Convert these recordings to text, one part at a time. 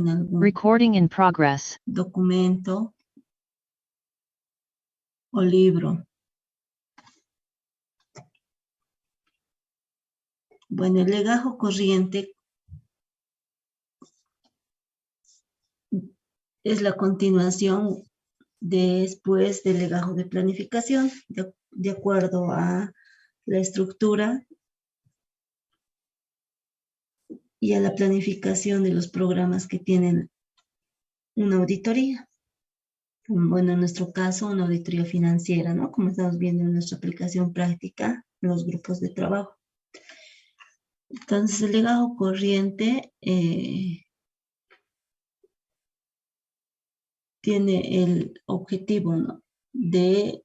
en algún Recording in progress. documento o libro. Bueno, el legajo corriente es la continuación después del legajo de planificación, de acuerdo a la estructura y a la planificación de los programas que tienen una auditoría. Bueno, en nuestro caso, una auditoría financiera, ¿no? Como estamos viendo en nuestra aplicación práctica, en los grupos de trabajo. Entonces, el legajo corriente tiene el objetivo, ¿no?, de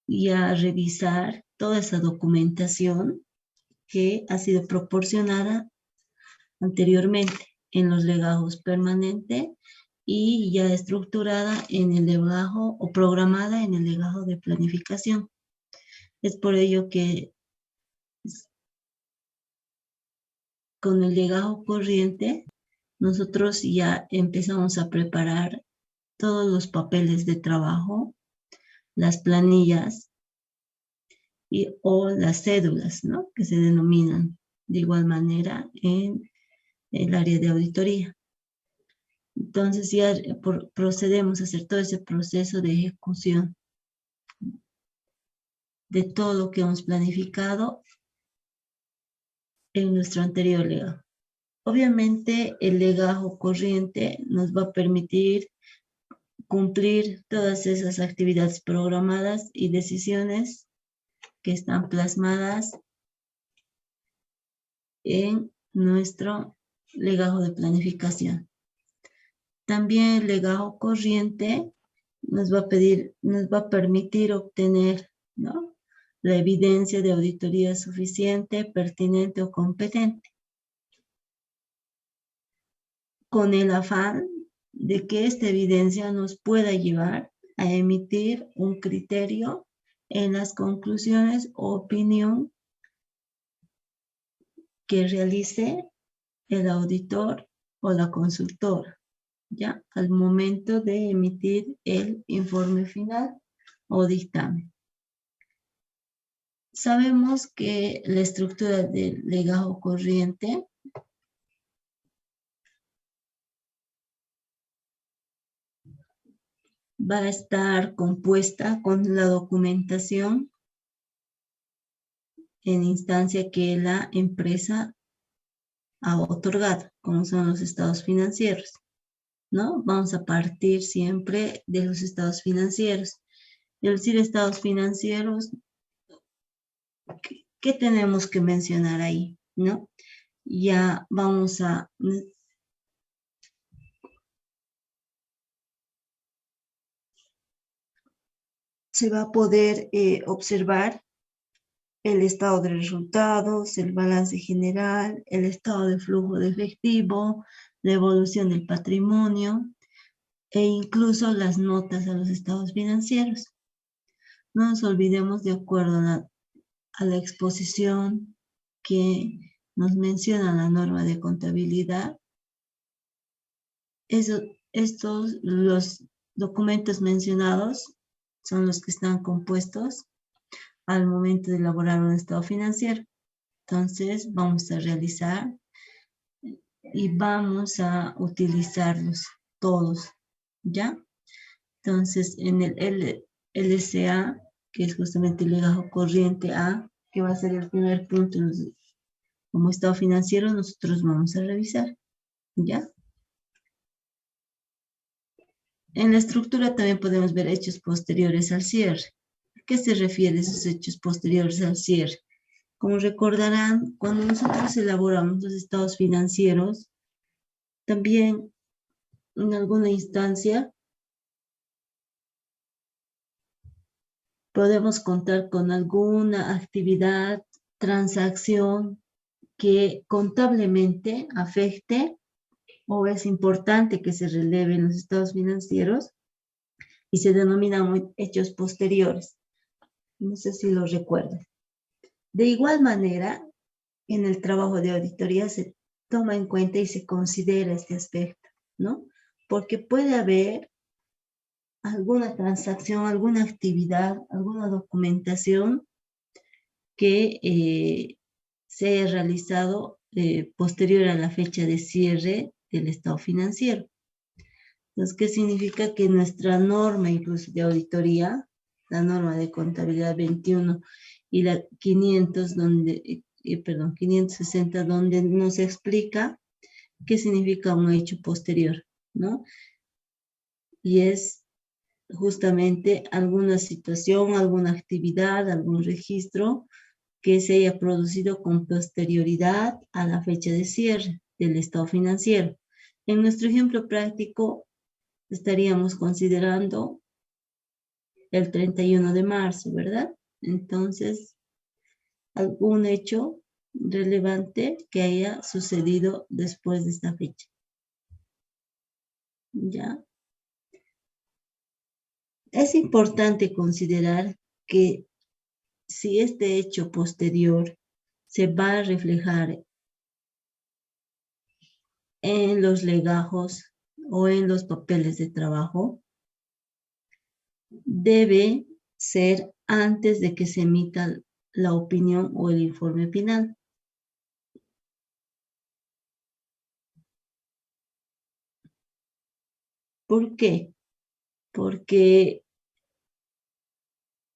ya revisar toda esa documentación que ha sido proporcionada anteriormente en los legajos permanentes y ya estructurada en el legajo o programada en el legajo de planificación. Es por ello que con el legajo corriente nosotros ya empezamos a preparar todos los papeles de trabajo, las planillas o las cédulas, ¿no?, que se denominan de igual manera en el área de auditoría. Entonces ya procedemos a hacer todo ese proceso de ejecución de todo lo que hemos planificado en nuestro anterior legajo. Obviamente el legajo corriente nos va a permitir cumplir todas esas actividades programadas y decisiones que están plasmadas en nuestro legajo de planificación. También el legajo corriente nos va a permitir obtener, ¿no?, la evidencia de auditoría suficiente, pertinente o competente, con el afán de que esta evidencia nos pueda llevar a emitir un criterio en las conclusiones o opinión que realice el auditor o la consultora, ¿ya?, al momento de emitir el informe final o dictamen. Sabemos que la estructura del legajo corriente va a estar compuesta con la documentación en instancia que la empresa ha otorgado, como son los estados financieros, ¿no? Vamos a partir siempre de los estados financieros. Y al decir estados financieros, ¿qué tenemos que mencionar ahí, no? Ya vamos a... Se va a poder observar el estado de resultados, el balance general, el estado de flujo de efectivo, la evolución del patrimonio e incluso las notas a los estados financieros. No nos olvidemos, de acuerdo a la exposición que nos menciona la norma de contabilidad, los documentos mencionados son los que están compuestos al momento de elaborar un estado financiero. Entonces vamos a realizar y vamos a utilizarlos todos, ¿ya? Entonces en el LCA, que es justamente el legajo corriente A, que va a ser el primer punto como estado financiero, nosotros vamos a revisar, ¿ya? En la estructura también podemos ver hechos posteriores al cierre. ¿A qué se refiere esos hechos posteriores al cierre? Como recordarán, cuando nosotros elaboramos los estados financieros, también en alguna instancia podemos contar con alguna actividad, transacción que contablemente afecte o es importante que se releve en los estados financieros y se denominan hechos posteriores. No sé si lo recuerdan. De igual manera, en el trabajo de auditoría se toma en cuenta y se considera este aspecto, ¿no? Porque puede haber alguna transacción, alguna actividad, alguna documentación que se haya realizado posterior a la fecha de cierre del estado financiero. Entonces, ¿qué significa? Que nuestra norma incluso de auditoría, la norma de contabilidad 21 y la 500, 560, donde nos explica qué significa un hecho posterior, ¿no? Y es justamente alguna situación, alguna actividad, algún registro que se haya producido con posterioridad a la fecha de cierre del estado financiero. En nuestro ejemplo práctico, estaríamos considerando el 31 de marzo, ¿verdad? Entonces, algún hecho relevante que haya sucedido después de esta fecha. ¿Ya? Es importante considerar que si este hecho posterior se va a reflejar en los legajos o en los papeles de trabajo, debe ser antes de que se emita la opinión o el informe final. ¿Por qué? Porque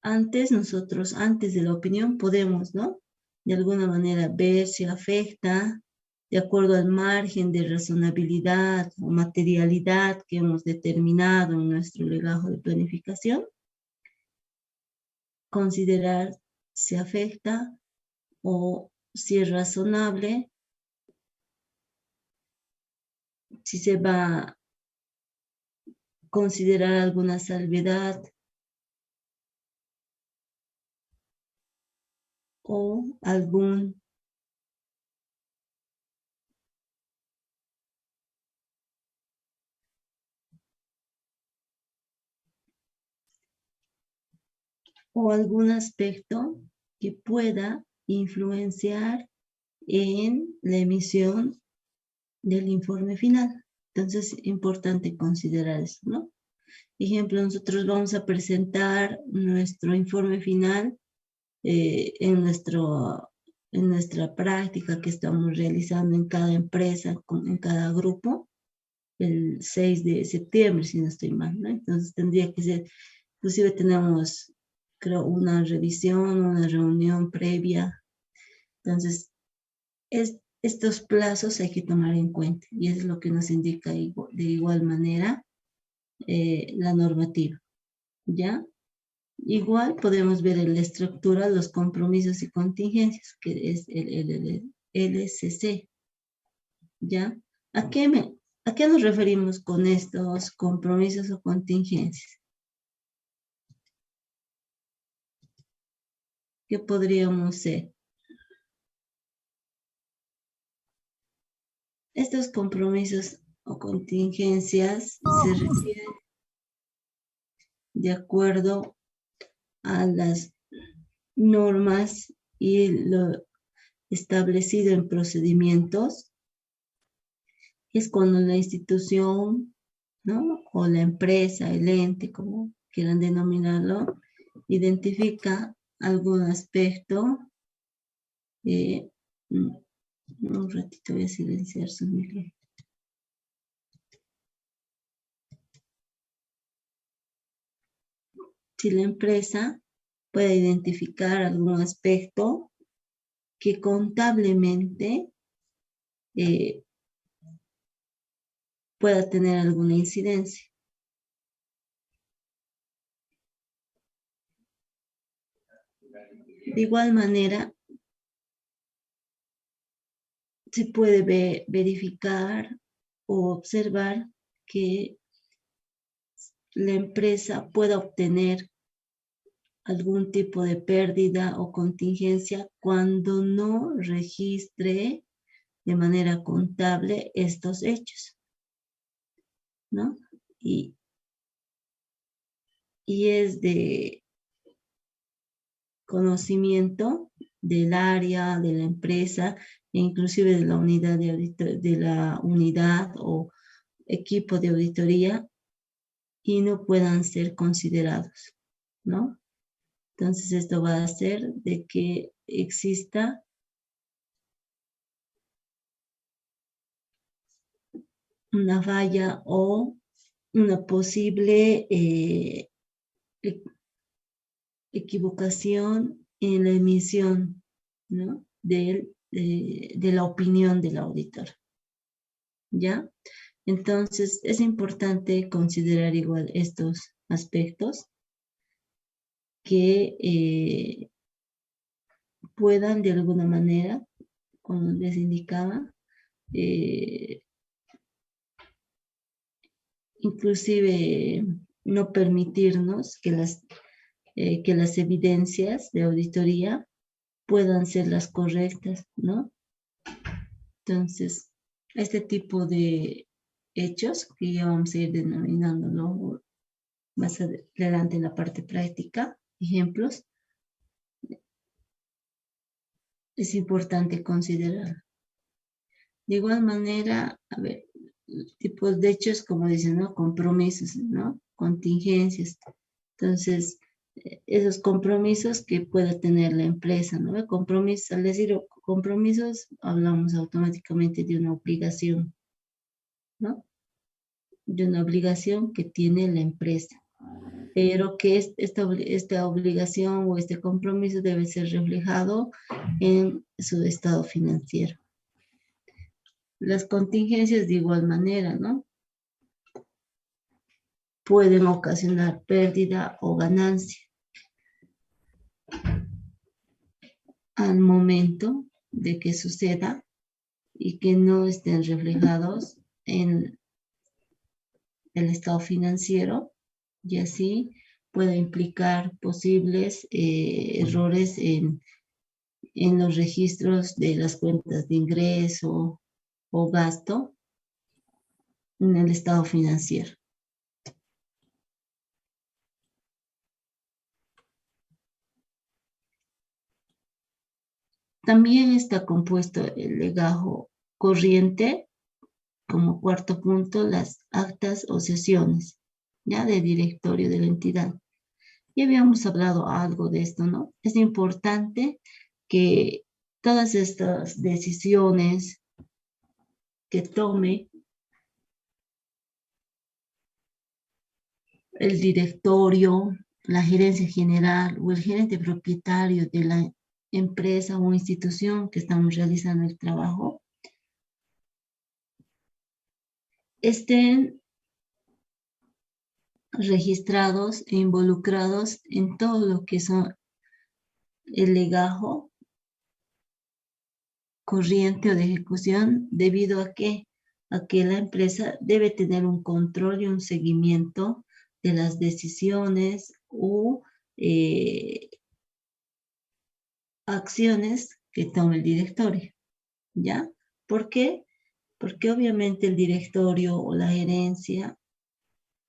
antes de la opinión, podemos, ¿no? De alguna manera ver si afecta de acuerdo al margen de razonabilidad o materialidad que hemos determinado en nuestro legajo de planificación, considerar si afecta o si es razonable, si se va a considerar alguna salvedad o algún aspecto que pueda influenciar en la emisión del informe final. Entonces, es importante considerar eso, ¿no? Ejemplo, nosotros vamos a presentar nuestro informe final en nuestra práctica que estamos realizando en cada empresa, en cada grupo, el 6 de septiembre, si no estoy mal, ¿no? Entonces tendría que ser, inclusive tenemos, creo, una revisión, una reunión previa. Entonces, estos plazos hay que tomar en cuenta y es lo que nos indica de igual manera la normativa, ¿ya? Igual podemos ver en la estructura los compromisos y contingencias, que es el LCC, ¿ya? ¿A qué nos referimos con estos compromisos o contingencias? ¿Qué podríamos ser? Estos compromisos o contingencias se refieren de acuerdo a las normas y lo establecido en procedimientos. Es cuando la institución, ¿no? O la empresa, el ente, como quieran denominarlo, identifica algún aspecto. Un ratito voy a silenciar su micrófono. Si la empresa puede identificar algún aspecto que contablemente pueda tener alguna incidencia. De igual manera, se puede verificar o observar que la empresa pueda obtener algún tipo de pérdida o contingencia cuando no registre de manera contable estos hechos, ¿no? Y es de conocimiento del área, de la empresa, e inclusive de la unidad de la unidad o equipo de auditoría y no puedan ser considerados, ¿no? Entonces esto va a hacer de que exista una falla o una posible equivocación en la emisión, ¿no? De la opinión del auditor, ¿ya? Entonces es importante considerar igual estos aspectos que puedan de alguna manera, como les indicaba, inclusive no permitirnos que las evidencias de auditoría puedan ser las correctas, ¿no? Entonces, este tipo de hechos, que ya vamos a ir denominándolo más adelante en la parte práctica, ejemplos, es importante considerar. De igual manera, a ver, tipos de hechos, como dicen, ¿no? Compromisos, ¿no? Contingencias. Entonces, esos compromisos que pueda tener la empresa, ¿no? Compromisos, al decir compromisos, hablamos automáticamente de una obligación, ¿no? De una obligación que tiene la empresa, pero que esta obligación o este compromiso debe ser reflejado en su estado financiero. Las contingencias de igual manera, ¿no? Pueden ocasionar pérdida o ganancia al momento de que suceda y que no estén reflejados en el estado financiero, y así puede implicar posibles errores en los registros de las cuentas de ingreso o gasto en el estado financiero. También está compuesto el legajo corriente, como cuarto punto, las actas o sesiones, ya de directorio de la entidad. Ya habíamos hablado algo de esto, ¿no? Es importante que todas estas decisiones que tome el directorio, la gerencia general o el gerente propietario de la empresa o institución que estamos realizando el trabajo, estén registrados e involucrados en todo lo que son el legajo corriente o de ejecución, debido a que la empresa debe tener un control y un seguimiento de las decisiones u acciones que tome el directorio, ¿ya? ¿Por qué? Porque obviamente el directorio o la gerencia,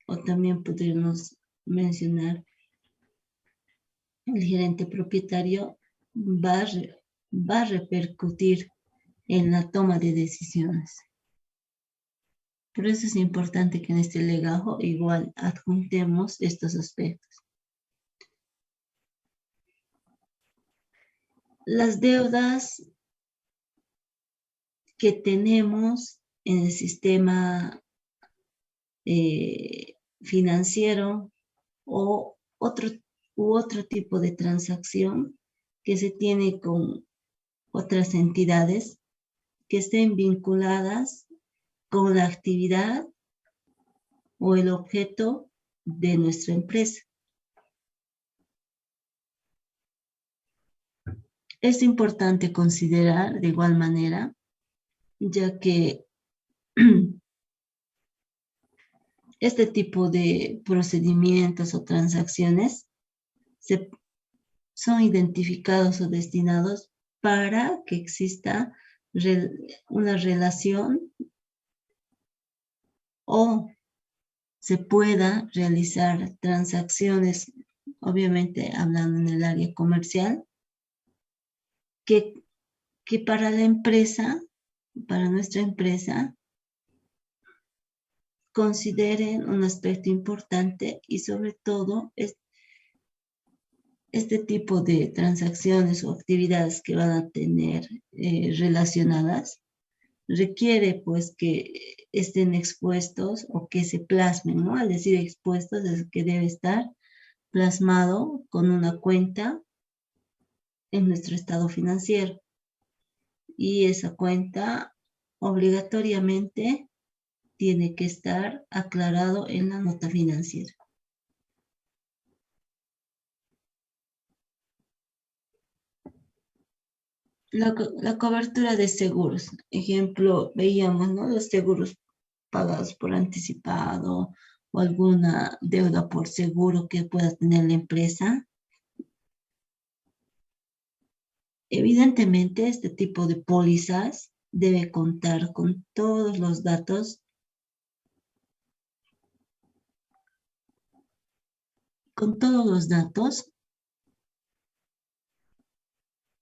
o también podríamos mencionar el gerente propietario, va a repercutir en la toma de decisiones. Por eso es importante que en este legajo igual adjuntemos estos aspectos. Las deudas que tenemos en el sistema financiero o otro tipo de transacción que se tiene con otras entidades que estén vinculadas con la actividad o el objeto de nuestra empresa. Es importante considerar de igual manera, ya que este tipo de procedimientos o transacciones son identificados o destinados para que exista una relación o se pueda realizar transacciones, obviamente hablando en el área comercial, que que para la empresa, para nuestra empresa, consideren un aspecto importante y sobre todo este tipo de transacciones o actividades que van a tener relacionadas requiere pues que estén expuestos o que se plasmen, ¿no? Al decir expuestos es que debe estar plasmado con una cuenta en nuestro estado financiero y esa cuenta obligatoriamente tiene que estar aclarado en la nota financiera. La cobertura de seguros, ejemplo, veíamos, ¿no? Los seguros pagados por anticipado o alguna deuda por seguro que pueda tener la empresa. Evidentemente, este tipo de pólizas debe contar con todos los datos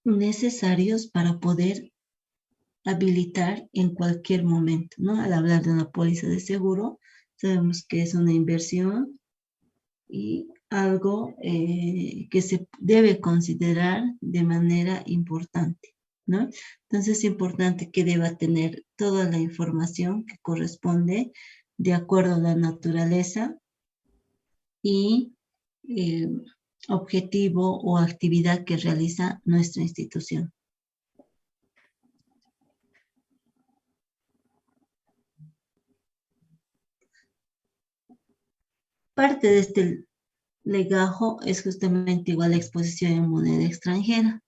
necesarios para poder habilitar en cualquier momento, ¿no? Al hablar de una póliza de seguro, sabemos que es una inversión y algo que se debe considerar de manera importante, ¿no? Entonces es importante que deba tener toda la información que corresponde de acuerdo a la naturaleza y eh, objetivo o actividad que realiza nuestra institución. Parte de este legajo es justamente igual la exposición en moneda extranjera.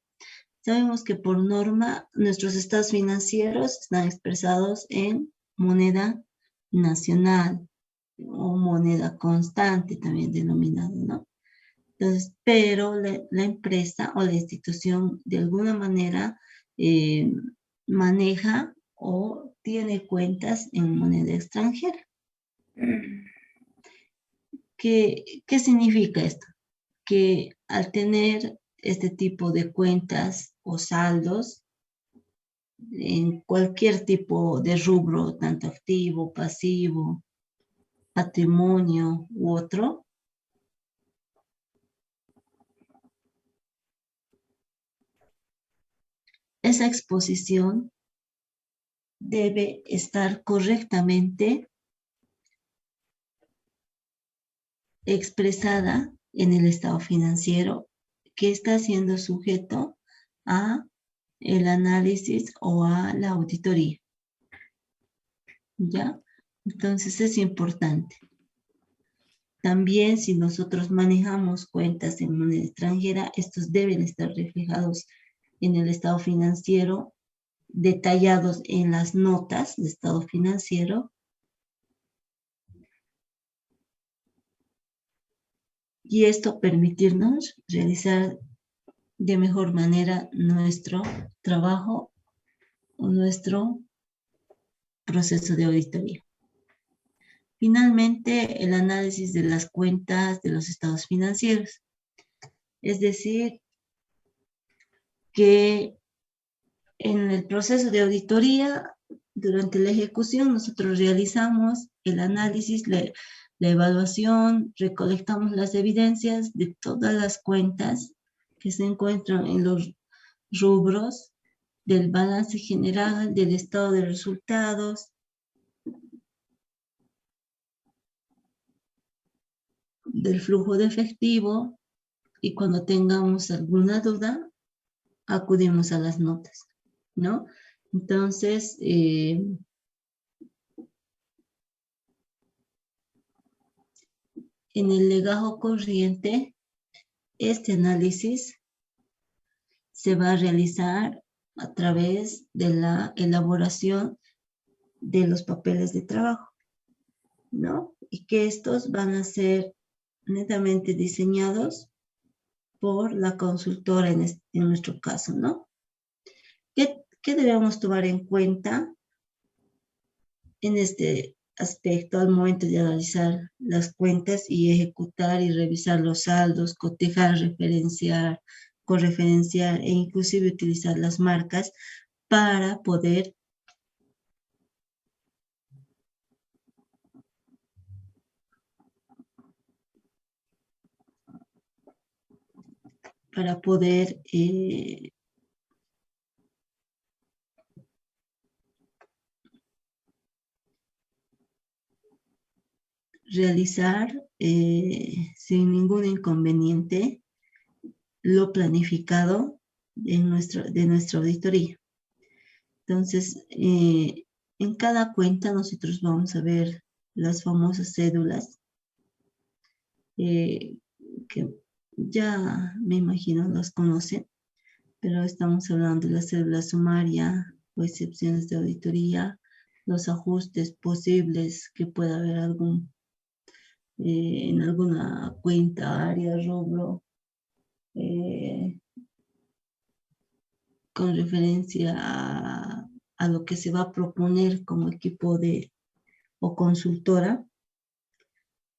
Sabemos que por norma nuestros estados financieros están expresados en moneda nacional o moneda constante también denominada, ¿no? Entonces, pero la empresa o la institución de alguna manera eh, maneja o tiene cuentas en moneda extranjera. ¿Qué significa esto? Que al tener este tipo de cuentas o saldos en cualquier tipo de rubro, tanto activo, pasivo, patrimonio u otro, esa exposición debe estar correctamente expresada en el estado financiero que está siendo sujeto a el análisis o a la auditoría. ¿Ya? Entonces es importante. También si nosotros manejamos cuentas en moneda extranjera, estos deben estar reflejados en el estado financiero, detallados en las notas de estado financiero. Y esto permitirnos realizar de mejor manera nuestro trabajo o nuestro proceso de auditoría. Finalmente, el análisis de las cuentas de los estados financieros. Es decir, que en el proceso de auditoría, durante la ejecución, nosotros realizamos el análisis, la evaluación, recolectamos las evidencias de todas las cuentas que se encuentran en los rubros del balance general, del estado de resultados, del flujo de efectivo, y cuando tengamos alguna duda, acudimos a las notas, ¿no? Entonces, en el legajo corriente, este análisis se va a realizar a través de la elaboración de los papeles de trabajo, ¿no? Y que estos van a ser netamente diseñados por la consultora en nuestro caso, ¿no? ¿Qué debemos tomar en cuenta en este aspecto al momento de analizar las cuentas y ejecutar y revisar los saldos, cotejar, referenciar, correferenciar e inclusive utilizar las marcas para poder realizar sin ningún inconveniente lo planificado de nuestra auditoría. Entonces, en cada cuenta nosotros vamos a ver las famosas cédulas, que ya me imagino las conocen, pero estamos hablando de la cédula sumaria o excepciones de auditoría, los ajustes posibles que pueda haber en alguna cuenta, área, rubro, con referencia a lo que se va a proponer como equipo o consultora.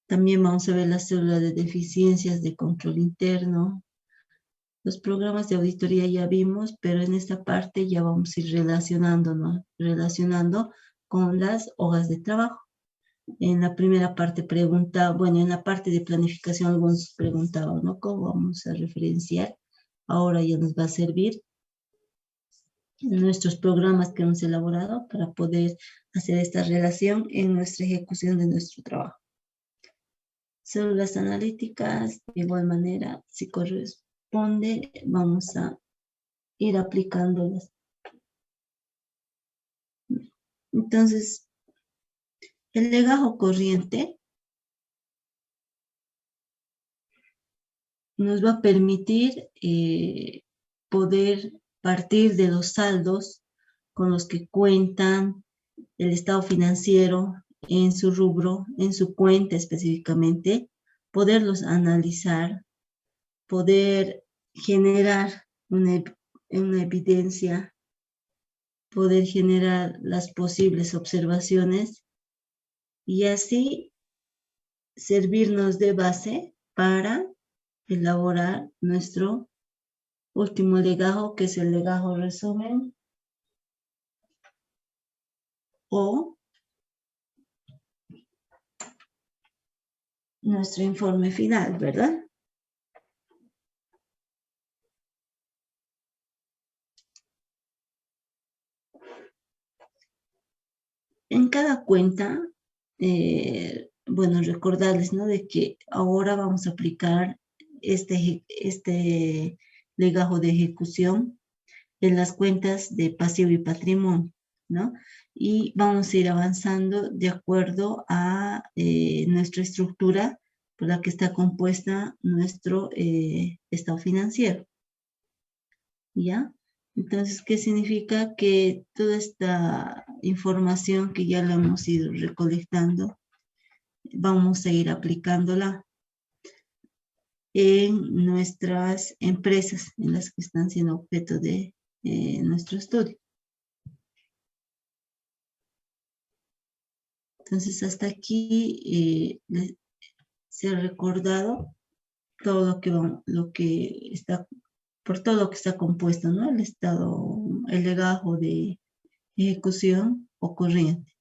También vamos a ver la célula de deficiencias de control interno. Los programas de auditoría ya vimos, pero en esta parte ya vamos a ir relacionando con las hojas de trabajo. En la primera parte en la parte de planificación algunos preguntaban, ¿no? ¿Cómo vamos a referenciar? Ahora ya nos va a servir nuestros programas que hemos elaborado para poder hacer esta relación en nuestra ejecución de nuestro trabajo. Células analíticas, de igual manera, si corresponde, vamos a ir aplicándolas. Entonces, el legajo corriente nos va a permitir poder partir de los saldos con los que cuentan el estado financiero en su rubro, en su cuenta específicamente, poderlos analizar, poder generar una evidencia, poder generar las posibles observaciones y así servirnos de base para elaborar nuestro último legajo, que es el legajo resumen o nuestro informe final, ¿verdad? En cada cuenta, bueno, recordarles, ¿no? De que ahora vamos a aplicar este legajo de ejecución en las cuentas de pasivo y patrimonio, ¿no? Y vamos a ir avanzando de acuerdo a nuestra estructura por la que está compuesta nuestro estado financiero, ¿ya? Entonces, ¿qué significa? Que toda esta información que ya la hemos ido recolectando, vamos a ir aplicándola en nuestras empresas, en las que están siendo objeto de nuestro estudio. Entonces, hasta aquí se ha recordado todo lo que está, por todo lo que está compuesto, ¿no? El legajo de ejecución o corriente.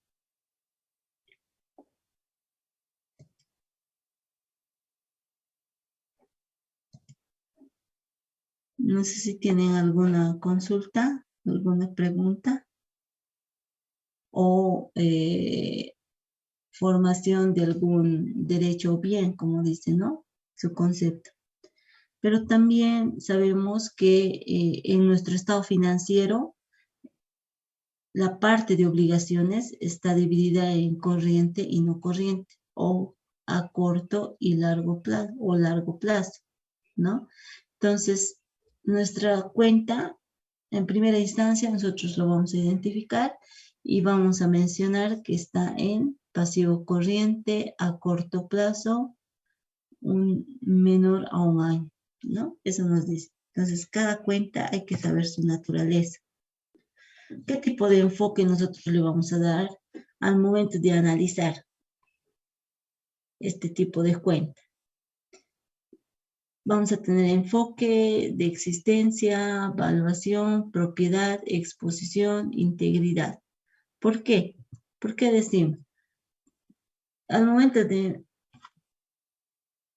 No sé si tienen alguna consulta, alguna pregunta o formación de algún derecho o bien, como dice, ¿no? Su concepto. Pero también sabemos que en nuestro estado financiero, la parte de obligaciones está dividida en corriente y no corriente, o a corto y largo plazo, ¿no? Entonces, nuestra cuenta, en primera instancia, nosotros lo vamos a identificar y vamos a mencionar que está en pasivo corriente a corto plazo, un menor a un año, ¿no? Eso nos dice. Entonces, cada cuenta hay que saber su naturaleza. ¿Qué tipo de enfoque nosotros le vamos a dar al momento de analizar este tipo de cuenta? vamos a tener enfoque de existencia, evaluación, propiedad, exposición, integridad. ¿Por qué? ¿Por qué decimos? Al momento de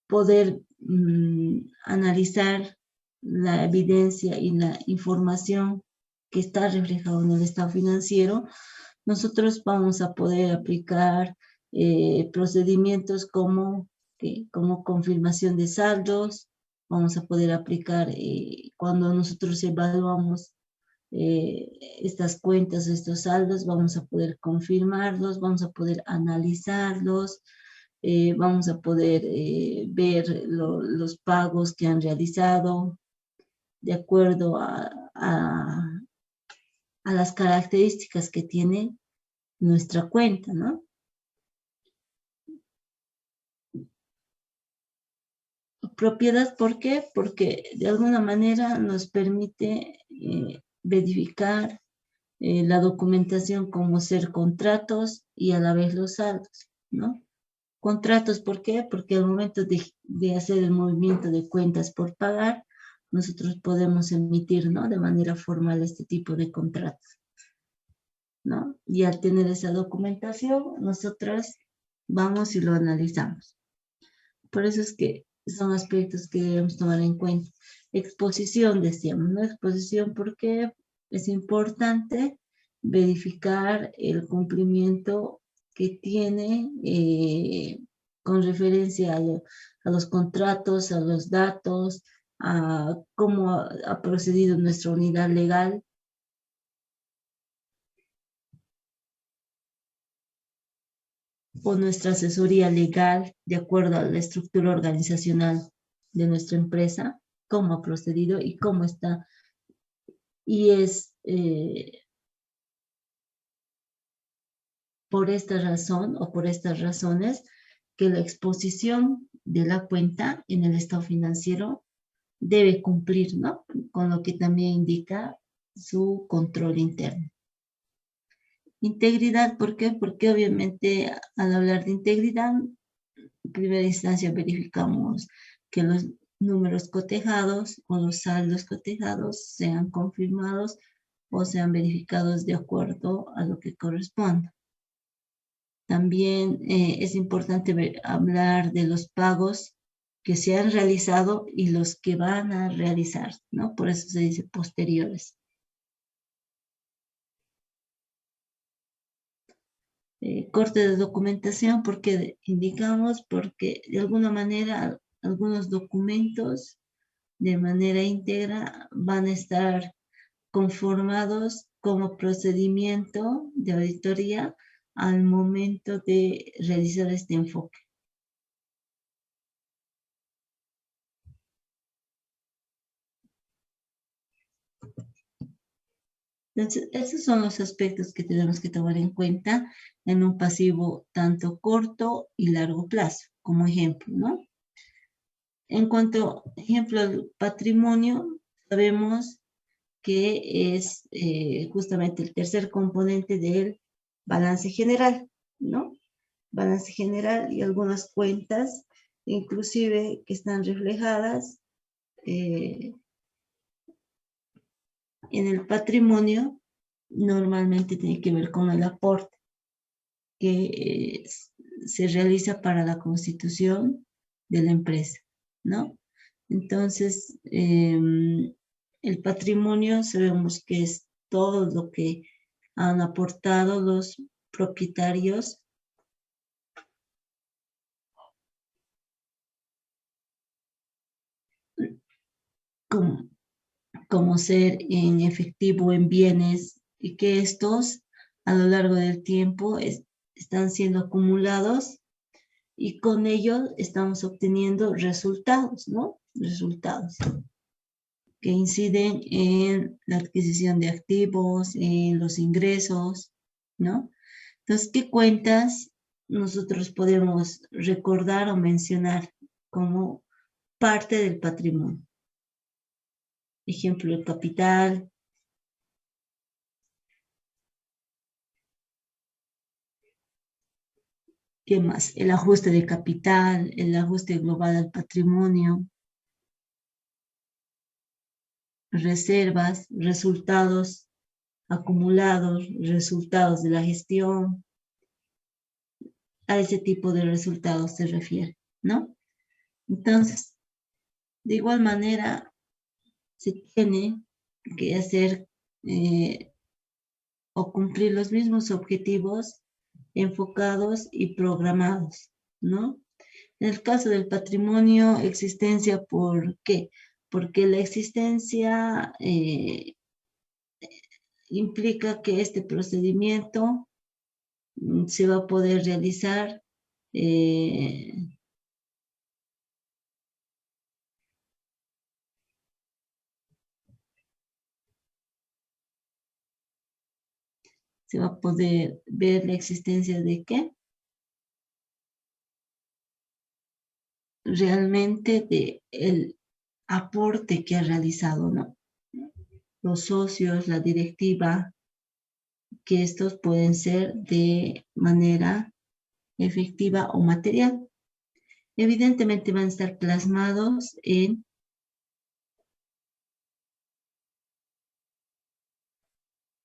poder analizar la evidencia y la información que está reflejada en el estado financiero, nosotros vamos a poder aplicar procedimientos como confirmación de saldos, vamos a poder aplicar cuando nosotros evaluamos estas cuentas, estos saldos, vamos a poder confirmarlos, vamos a poder analizarlos, vamos a poder ver los pagos que han realizado de acuerdo a las características que tiene nuestra cuenta, ¿no? Propiedad, ¿por qué? Porque de alguna manera nos permite verificar la documentación como ser contratos y a la vez los saldos, ¿no? Contratos, ¿por qué? Porque al momento de hacer el movimiento de cuentas por pagar, nosotros podemos emitir, ¿no? De manera formal este tipo de contratos, ¿no? Y al tener esa documentación, nosotros vamos y lo analizamos. Por eso es que son aspectos que debemos tomar en cuenta. Exposición, decíamos, ¿no? Exposición porque es importante verificar el cumplimiento que tiene con referencia a los contratos, a los datos, a cómo ha procedido nuestra unidad legal. O nuestra asesoría legal de acuerdo a la estructura organizacional de nuestra empresa, cómo ha procedido y cómo está. Y es por esta razón o por estas razones que la exposición de la cuenta en el estado financiero debe cumplir, ¿no? Con lo que también indica su control interno. Integridad, ¿por qué? Porque obviamente al hablar de integridad, en primera instancia verificamos que los números cotejados o los saldos cotejados sean confirmados o sean verificados de acuerdo a lo que corresponda. También es importante hablar de los pagos que se han realizado y los que van a realizar, ¿no? Por eso se dice posteriores. Corte de documentación, porque indicamos, porque de alguna manera algunos documentos de manera íntegra van a estar conformados como procedimiento de auditoría al momento de realizar este enfoque. Entonces, esos son los aspectos que tenemos que tomar en cuenta en un pasivo tanto corto y largo plazo, como ejemplo, ¿no? En cuanto, ejemplo, al patrimonio, sabemos que es justamente el tercer componente del balance general, ¿no? Balance general y algunas cuentas, inclusive que están reflejadas en el patrimonio, normalmente tiene que ver con el aporte que se realiza para la constitución de la empresa, ¿no? Entonces, el patrimonio sabemos que es todo lo que han aportado los propietarios como, como ser en efectivo, en bienes, y que estos a lo largo del tiempo están siendo acumulados y con ello estamos obteniendo resultados, ¿no? Resultados que inciden en la adquisición de activos, en los ingresos, ¿no? Entonces, ¿qué cuentas nosotros podemos recordar o mencionar como parte del patrimonio? Ejemplo, el capital. ¿Qué más? El ajuste de capital, el ajuste global al patrimonio, reservas, resultados acumulados, resultados de la gestión, a ese tipo de resultados se refiere, ¿no? Entonces, de igual manera, se tiene que hacer o cumplir los mismos objetivos enfocados y programados, ¿no? En el caso del patrimonio, existencia, ¿por qué? Porque la existencia implica que este procedimiento se va a poder realizar se va a poder ver la existencia de qué? Realmente de el aporte que ha realizado, ¿no? Los socios, la directiva, que estos pueden ser de manera efectiva o material. Evidentemente van a estar plasmados en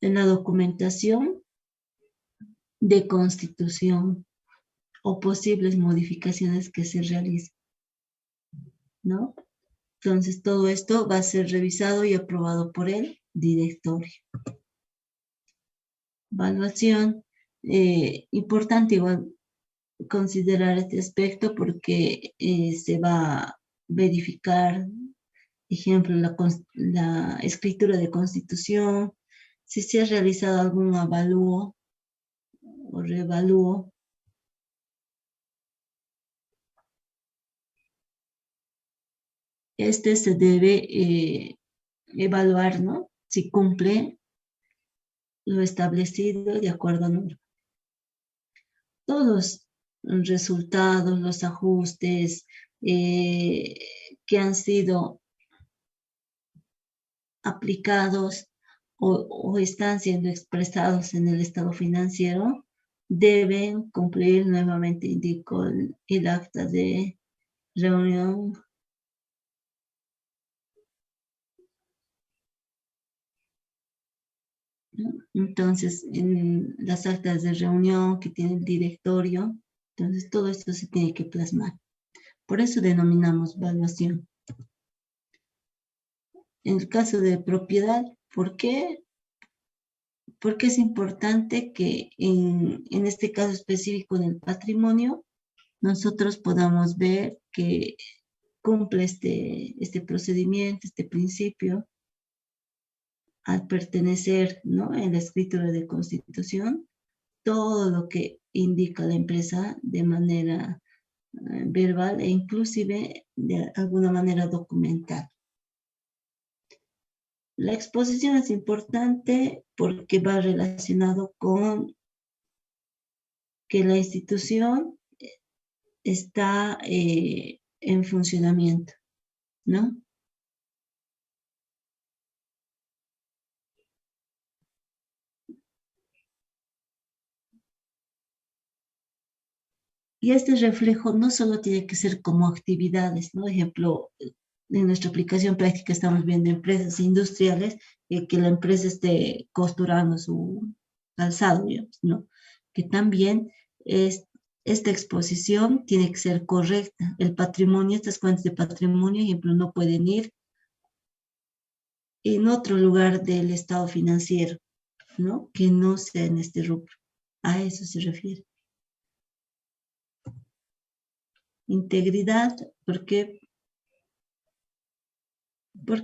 la documentación de constitución o posibles modificaciones que se realicen, ¿no? Entonces todo esto va a ser revisado y aprobado por el directorio. Evaluación, importante igual considerar este aspecto porque se va a verificar, ejemplo, la escritura de constitución, si se ha realizado algún avalúo o revalúo. Este se debe evaluar, ¿no? Si cumple lo establecido de acuerdo a norma. Todos los resultados, los ajustes que han sido aplicados o están siendo expresados en el estado financiero deben cumplir, nuevamente indico el acta de reunión ¿no? Entonces, en las actas de reunión que tiene el directorio, entonces todo esto se tiene que plasmar. Por eso denominamos evaluación. En el caso de propiedad, ¿por qué? Porque es importante que en este caso específico del patrimonio, nosotros podamos ver que cumple este procedimiento, este principio, al pertenecer, ¿no? En la escritura de constitución, todo lo que indica la empresa de manera verbal e inclusive de alguna manera documental. La exposición es importante porque va relacionado con que la institución está en funcionamiento, ¿no? Y este reflejo no solo tiene que ser como actividades, ¿no? Ejemplo, en nuestra aplicación práctica estamos viendo empresas industriales que la empresa esté costurando su calzado, digamos, ¿no? Que también esta exposición tiene que ser correcta. El patrimonio, estas cuentas de patrimonio, ejemplo, no pueden ir en otro lugar del estado financiero, ¿no? Que no sea en este rubro. A eso se refiere. Integridad, porque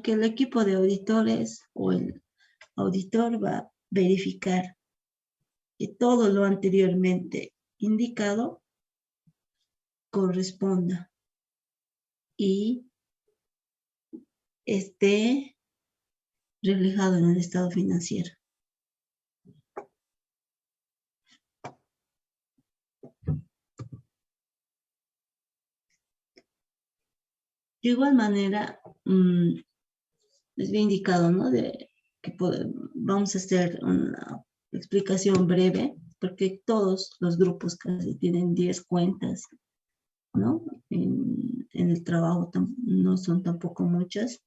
el equipo de auditores o el auditor va a verificar que todo lo anteriormente indicado corresponda y esté reflejado en el estado financiero. De igual manera, les había indicado, ¿no? Que vamos a hacer una explicación breve, porque todos los grupos casi tienen 10 cuentas, ¿no? En el trabajo no son tampoco muchas.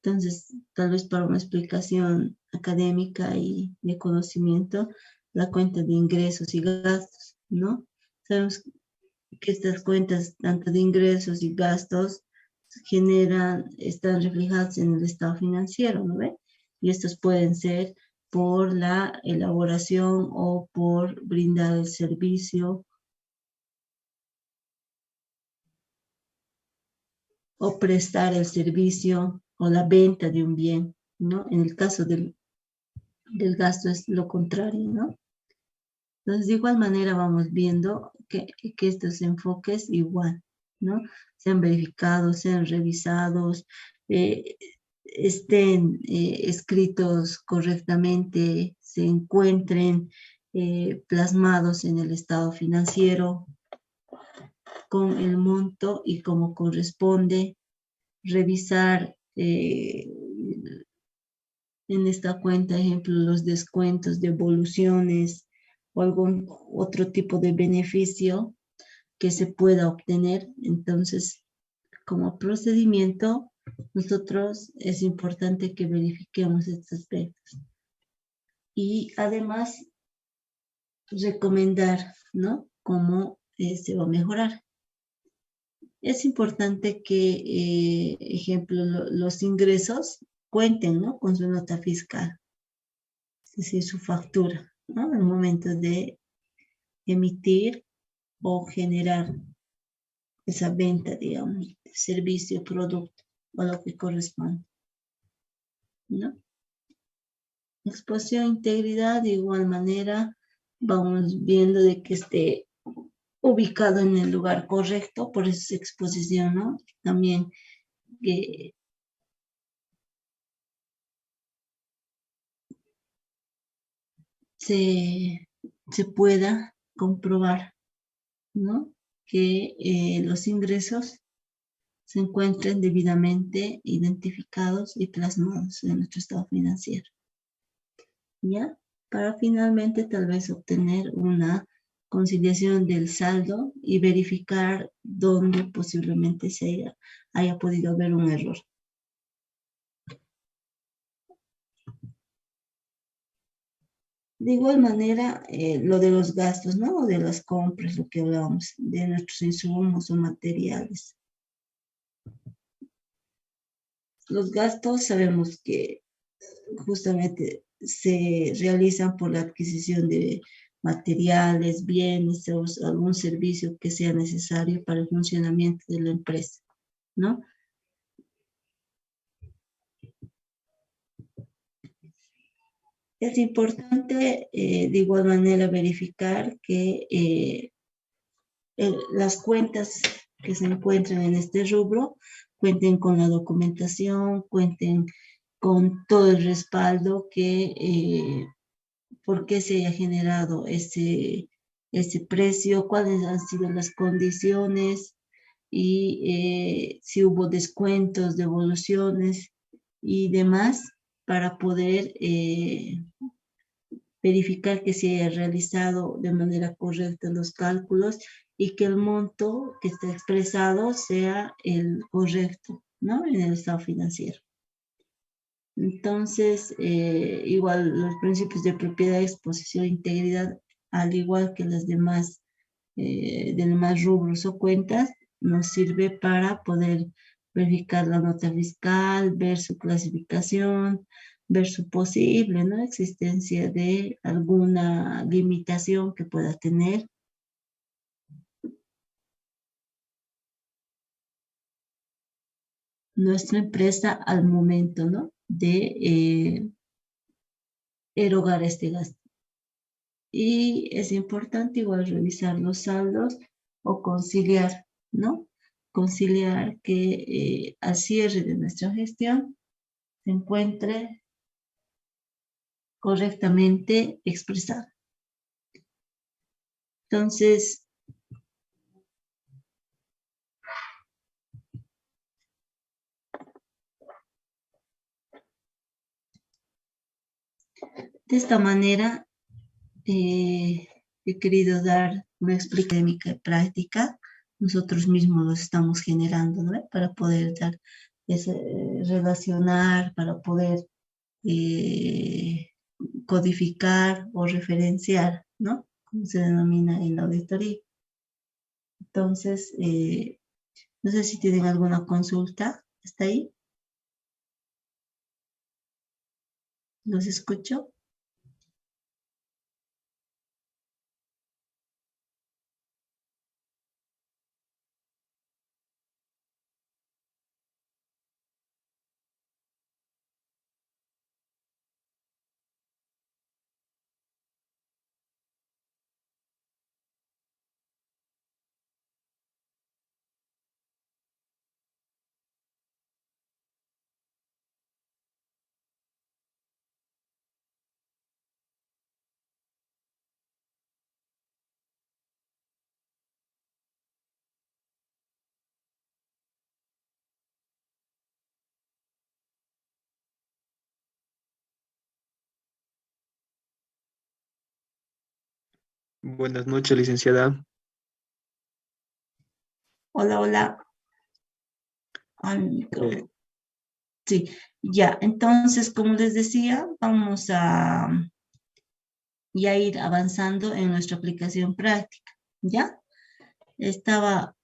Entonces, tal vez para una explicación académica y de conocimiento, la cuenta de ingresos y gastos, ¿no? Sabemos que estas cuentas, tanto de ingresos y gastos, están reflejadas en el estado financiero, ¿no ve? Y estos pueden ser por la elaboración o por brindar el servicio o prestar el servicio o la venta de un bien, ¿no? En el caso del gasto es lo contrario, ¿no? Entonces, de igual manera vamos viendo que estos enfoques igual, ¿no? Sean verificados, sean revisados, eh, estén escritos correctamente, se encuentren plasmados en el estado financiero con el monto y como corresponde, revisar en esta cuenta, ejemplo, los descuentos, devoluciones o algún otro tipo de beneficio que se pueda obtener. Entonces, como procedimiento, nosotros es importante que verifiquemos estos aspectos. Y además, recomendar, ¿no? Cómo se va a mejorar. Es importante que, ejemplo, los ingresos cuenten, ¿no? Con su nota fiscal, es decir, su factura, ¿no? Al momento de emitir o generar esa venta, digamos, de servicio, producto o lo que corresponde, ¿no? Exposición, integridad, de igual manera, vamos viendo de que esté ubicado en el lugar correcto, por eso es exposición, ¿no? También que se pueda comprobar, ¿no? Que los ingresos se encuentren debidamente identificados y plasmados en nuestro estado financiero, ¿ya? Para finalmente tal vez obtener una conciliación del saldo y verificar dónde posiblemente haya podido haber un error. De igual manera, lo de los gastos, ¿no? O de las compras, lo que hablábamos, de nuestros insumos o materiales. Los gastos sabemos que justamente se realizan por la adquisición de materiales, bienes o algún servicio que sea necesario para el funcionamiento de la empresa, ¿no? Es importante de igual manera verificar que las cuentas que se encuentran en este rubro cuenten con la documentación, cuenten con todo el respaldo por qué se haya generado ese precio, cuáles han sido las condiciones y si hubo descuentos, devoluciones y demás para poder verificar que se haya realizado de manera correcta los cálculos y que el monto que está expresado sea el correcto, ¿no? En el estado financiero. Entonces, igual los principios de propiedad, exposición e integridad, al igual que las demás rubros o cuentas, nos sirve para poder verificar la nota fiscal, ver su clasificación, ver su posible, ¿no? Existencia de alguna limitación que pueda tener. Nuestra empresa al momento, ¿no? De erogar este gasto. Y es importante igual revisar los saldos o conciliar, ¿no? Conciliar que al cierre de nuestra gestión se encuentre correctamente expresado. Entonces, de esta manera he querido dar una explicación académica y práctica. Nosotros mismos los estamos generando, ¿no? Para poder dar es relacionar para poder eh, codificar o referenciar, ¿no? Como se denomina en la auditoría. Entonces, no sé si tienen alguna consulta. ¿Está ahí? ¿Los escucho? Buenas noches, licenciada. Hola, hola. Al Eh, micrófono. Sí, ya. Entonces, como les decía, vamos a ya ir avanzando en nuestra aplicación práctica. ¿Ya? Estaba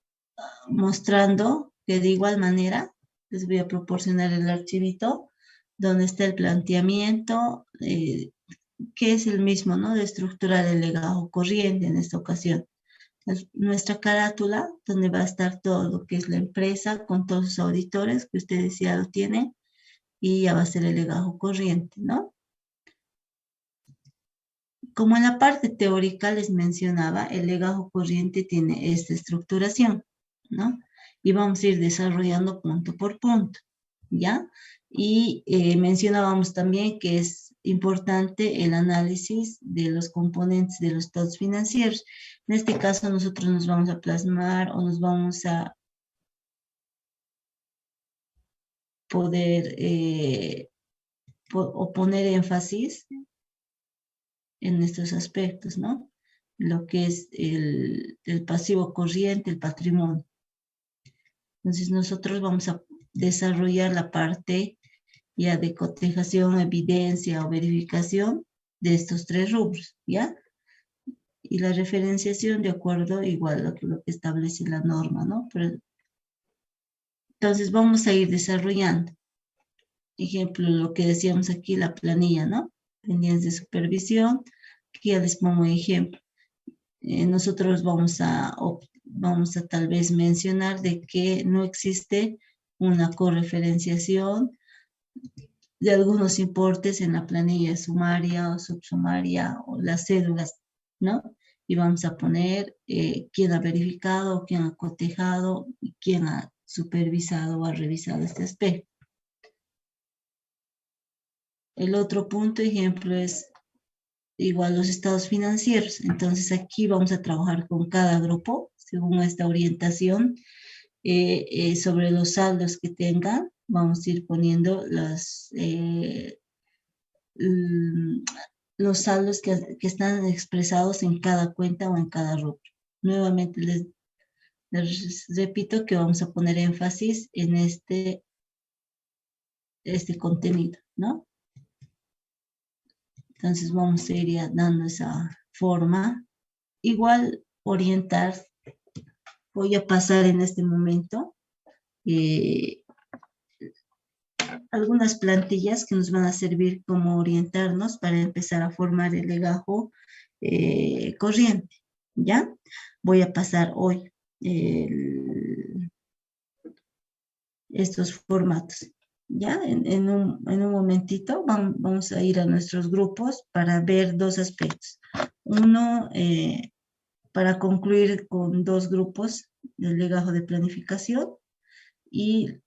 mostrando que de igual manera les voy a proporcionar el archivito donde está el planteamiento, que es el mismo, ¿no? De estructurar el legajo corriente en esta ocasión. Nuestra carátula, donde va a estar todo lo que es la empresa con todos sus auditores, que ustedes ya lo tienen, y ya va a ser el legajo corriente, ¿no? Como en la parte teórica les mencionaba, el legajo corriente tiene esta estructuración, ¿no? Y vamos a ir desarrollando punto por punto, ¿ya? Y mencionábamos también que es importante el análisis de los componentes de los estados financieros. En este caso nosotros nos vamos a plasmar o nos vamos a poder o poner énfasis en estos aspectos, ¿no? Lo que es el pasivo corriente, el patrimonio. Entonces nosotros vamos a desarrollar la parte ya de cotejación, evidencia o verificación de estos tres rubros, ¿ya? Y la referenciación de acuerdo igual a lo que establece la norma, ¿no? Pero, entonces vamos a ir desarrollando. Ejemplo, lo que decíamos aquí, la planilla, ¿no? Pendientes de supervisión, aquí ya les pongo ejemplo. Nosotros vamos a tal vez mencionar de que no existe una correferenciación de algunos importes en la planilla sumaria o subsumaria o las cédulas, ¿no? Y vamos a poner quién ha verificado, quién ha cotejado y quién ha supervisado o ha revisado este aspecto. El otro punto, ejemplo, es igual los estados financieros. Entonces aquí vamos a trabajar con cada grupo según esta orientación sobre los saldos que tengan. Vamos a ir poniendo los saldos que están expresados en cada cuenta o en cada rubro. Nuevamente les repito que vamos a poner énfasis en este contenido, ¿no? Entonces vamos a ir ya dando esa forma. Igual orientar, voy a pasar en este momento eh, algunas plantillas que nos van a servir como orientarnos para empezar a formar el legajo corriente, ¿ya? Voy a pasar hoy estos formatos, ¿ya? En un momentito vamos a ir a nuestros grupos para ver dos aspectos. Uno, para concluir con dos grupos del legajo de planificación y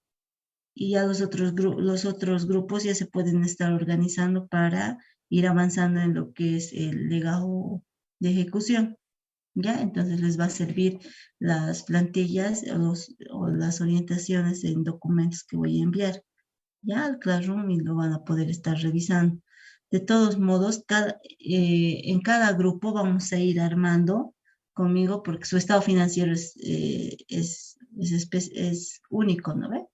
ya los otros grupos ya se pueden estar organizando para ir avanzando en lo que es el legajo de ejecución. ¿Ya? Entonces les va a servir las plantillas o las orientaciones en documentos que voy a enviar, ¿ya? Al Classroom y lo van a poder estar revisando. De todos modos, en cada grupo vamos a ir armando conmigo porque su estado financiero es único, ¿no ve?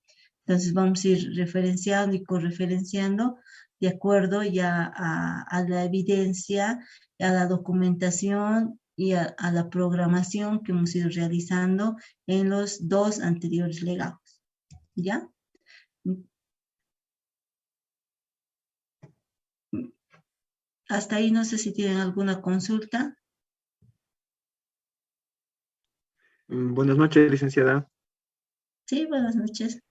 Entonces vamos a ir referenciando y correferenciando de acuerdo ya a la evidencia, a la documentación y a la programación que hemos ido realizando en los dos anteriores legados. ¿Ya? Hasta ahí no sé si tienen alguna consulta. Buenas noches, licenciada. Sí, buenas noches.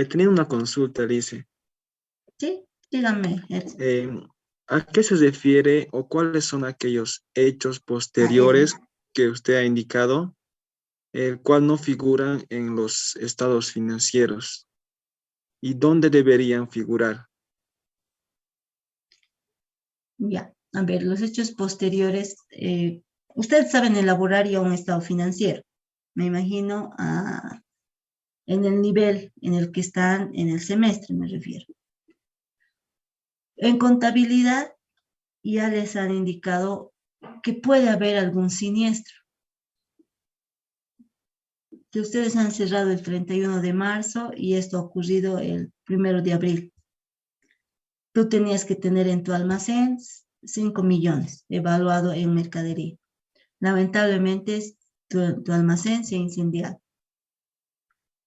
Tenía una consulta, dice. Sí, díganme, Edson. ¿A qué se refiere o cuáles son aquellos hechos Edwin. posteriores que usted ha indicado, el cual no figuran en los estados financieros? ¿Y dónde deberían figurar? Ya, a ver, los hechos posteriores, ustedes saben elaborar ya un estado financiero, me imagino, en el nivel en el que están en el semestre, me refiero. En contabilidad ya les han indicado que puede haber algún siniestro, que ustedes han cerrado el 31 de marzo y esto ha ocurrido el 1 de abril. Tú tenías que tener en tu almacén 5 millones evaluado en mercadería. Lamentablemente tu almacén se ha incendiado.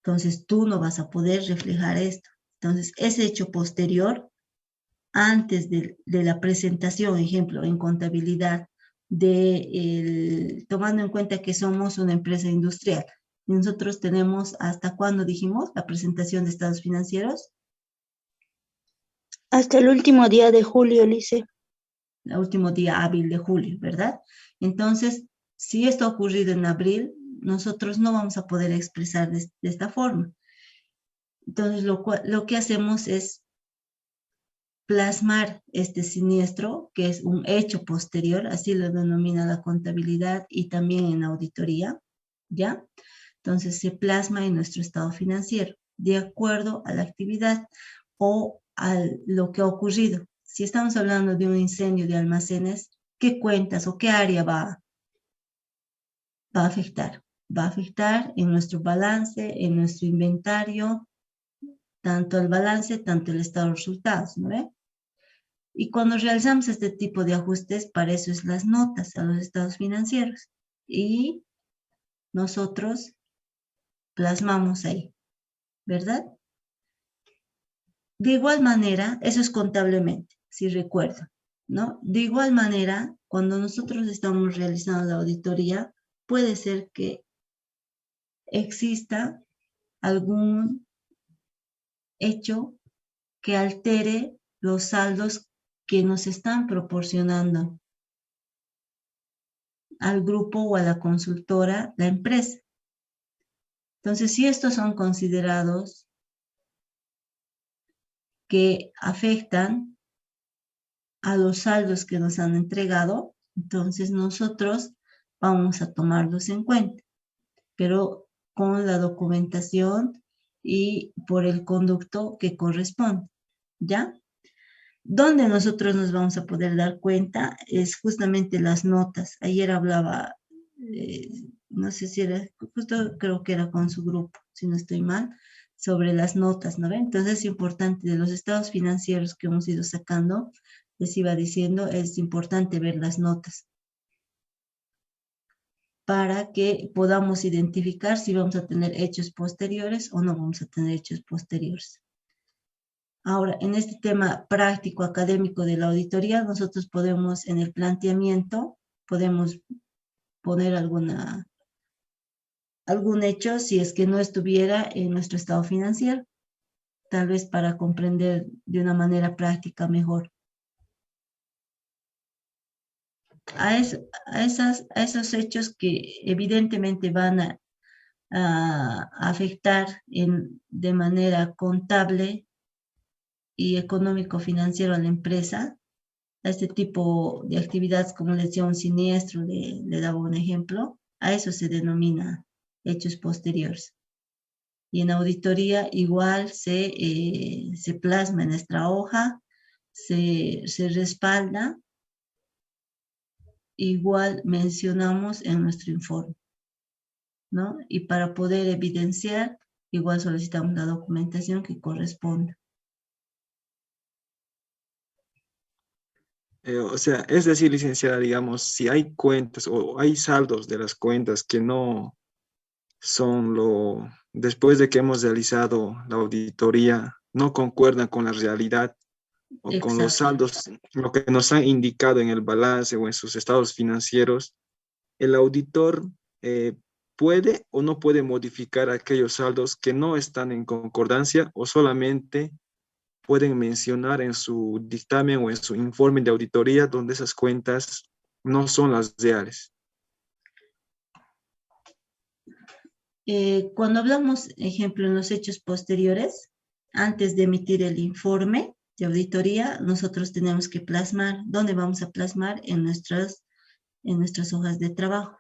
Entonces tú no vas a poder reflejar esto. Entonces ese hecho posterior, antes de la presentación, ejemplo, en contabilidad, tomando en cuenta que somos una empresa industrial, nosotros tenemos, ¿hasta cuándo dijimos la presentación de estados financieros? Hasta el último día de julio, Lice. El último día hábil de julio, ¿verdad? Entonces, si esto ha ocurrido en abril, nosotros no vamos a poder expresar de esta forma. Entonces, lo que hacemos es plasmar este siniestro, que es un hecho posterior, así lo denomina la contabilidad y también en auditoría, ¿ya? Entonces, se plasma en nuestro estado financiero, de acuerdo a la actividad o a lo que ha ocurrido. Si estamos hablando de un incendio de almacenes, ¿qué cuentas o qué área va a afectar? Va a afectar en nuestro balance, en nuestro inventario, tanto el balance, tanto el estado de resultados, ¿no ve? Y cuando realizamos este tipo de ajustes, para eso es las notas a los estados financieros. Y nosotros plasmamos ahí, ¿verdad? De igual manera, eso es contablemente, si recuerdan, ¿no? De igual manera, cuando nosotros estamos realizando la auditoría, puede ser que exista algún hecho que altere los saldos que nos están proporcionando al grupo o a la consultora, la empresa. Entonces, si estos son considerados que afectan a los saldos que nos han entregado, entonces nosotros vamos a tomarlos en cuenta, pero con la documentación y por el conducto que corresponde, ¿ya? Donde nosotros nos vamos a poder dar cuenta es justamente las notas. Ayer hablaba, no sé si era, justo creo que era con su grupo, si no estoy mal, sobre las notas, ¿no ven? Entonces es importante, de los estados financieros que hemos ido sacando, les iba diciendo, es importante ver las notas para que podamos identificar si vamos a tener hechos posteriores o no vamos a tener hechos posteriores. Ahora, en este tema práctico académico de la auditoría, nosotros podemos, en el planteamiento, podemos poner algún hecho si es que no estuviera en nuestro estado financiero, tal vez para comprender de una manera práctica mejor. A esos hechos que evidentemente van a afectar de manera contable y económico-financiero a la empresa, a este tipo de actividades, como les decía, un siniestro, le daba un ejemplo, a eso se denomina hechos posteriores. Y en auditoría igual se plasma en nuestra hoja, se respalda, igual mencionamos en nuestro informe, ¿no? Y para poder evidenciar igual solicitamos la documentación que corresponda. O sea, es decir, licenciada, digamos, si hay cuentas o hay saldos de las cuentas que no son después de que hemos realizado la auditoría, no concuerdan con la realidad o con los Exacto. saldos, lo que nos han indicado en el balance o en sus estados financieros, el auditor puede o no puede modificar aquellos saldos que no están en concordancia o solamente pueden mencionar en su dictamen o en su informe de auditoría donde esas cuentas no son las reales. Cuando hablamos, ejemplo, en los hechos posteriores, antes de emitir el informe de auditoría, nosotros tenemos que plasmar, ¿dónde vamos a plasmar? En nuestras hojas de trabajo.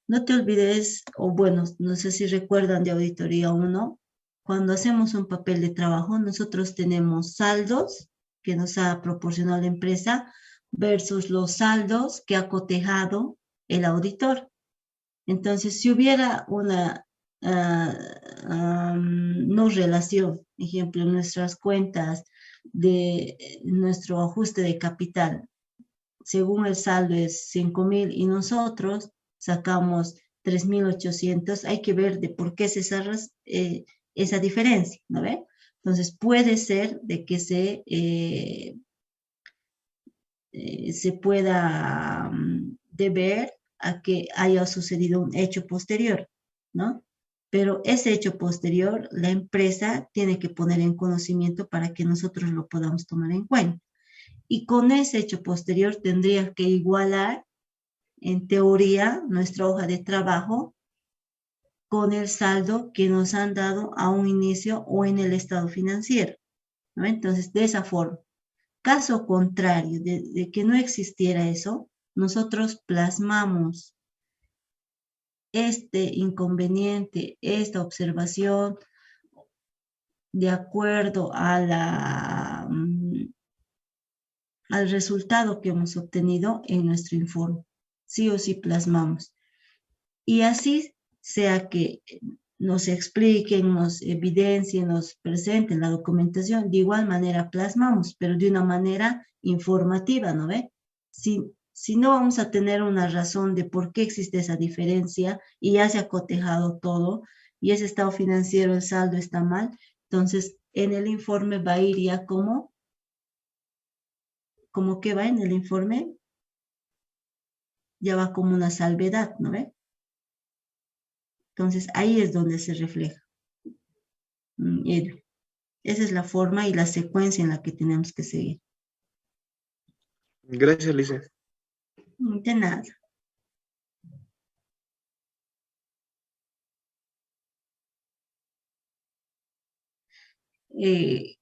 No te olvides, o bueno, no sé si recuerdan de auditoría 1, cuando hacemos un papel de trabajo, nosotros tenemos saldos que nos ha proporcionado la empresa versus los saldos que ha cotejado el auditor. Entonces, si hubiera una no relación, ejemplo, nuestras cuentas de nuestro ajuste de capital, según el saldo es 5,000 y nosotros sacamos 3,800, hay que ver de por qué se cerra esa diferencia, ¿no ve? Entonces, puede ser de que se pueda deber a que haya sucedido un hecho posterior, ¿no? Pero ese hecho posterior, la empresa tiene que poner en conocimiento para que nosotros lo podamos tomar en cuenta. Y con ese hecho posterior tendría que igualar, en teoría, nuestra hoja de trabajo con el saldo que nos han dado a un inicio o en el estado financiero, ¿no? Entonces, de esa forma. Caso contrario, de que no existiera eso, nosotros plasmamos este inconveniente, esta observación, de acuerdo a al resultado que hemos obtenido en nuestro informe. Sí o sí plasmamos. Y así sea que nos expliquen, nos evidencien, nos presenten la documentación, de igual manera plasmamos, pero de una manera informativa, ¿no ve? Si no vamos a tener una razón de por qué existe esa diferencia y ya se ha cotejado todo y ese estado financiero, el saldo está mal, entonces en el informe va a ir ya como que va en el informe, ya va como una salvedad, ¿no ve? Entonces ahí es donde se refleja. Esa es la forma y la secuencia en la que tenemos que seguir. Gracias, licenciada. De nada.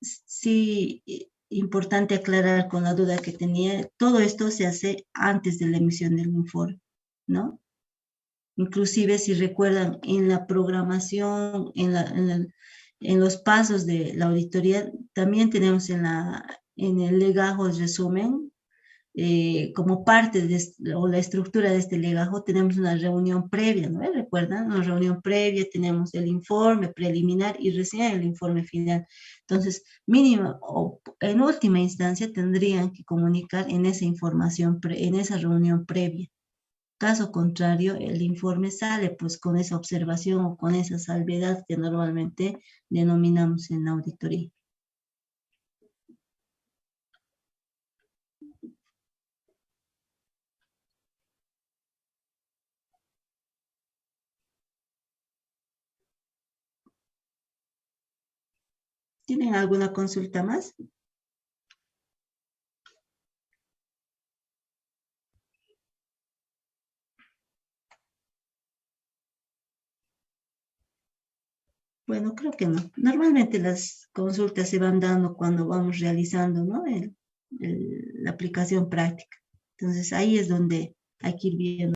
Sí, importante aclarar con la duda que tenía, todo esto se hace antes de la emisión del informe, ¿no? Inclusive si recuerdan en la programación, en los pasos de la auditoría, también tenemos en el legajo el resumen, como parte o la estructura de este legajo, tenemos una reunión previa, ¿no? ¿Recuerdan? Una reunión previa, tenemos el informe preliminar y recién el informe final. Entonces, mínimo o en última instancia tendrían que comunicar en esa información, en esa reunión previa. Caso contrario, el informe sale pues con esa observación o con esa salvedad que normalmente denominamos en la auditoría. ¿Tienen alguna consulta más? Bueno, creo que no. Normalmente las consultas se van dando cuando vamos realizando, ¿no? La aplicación práctica. Entonces ahí es donde hay que ir viendo.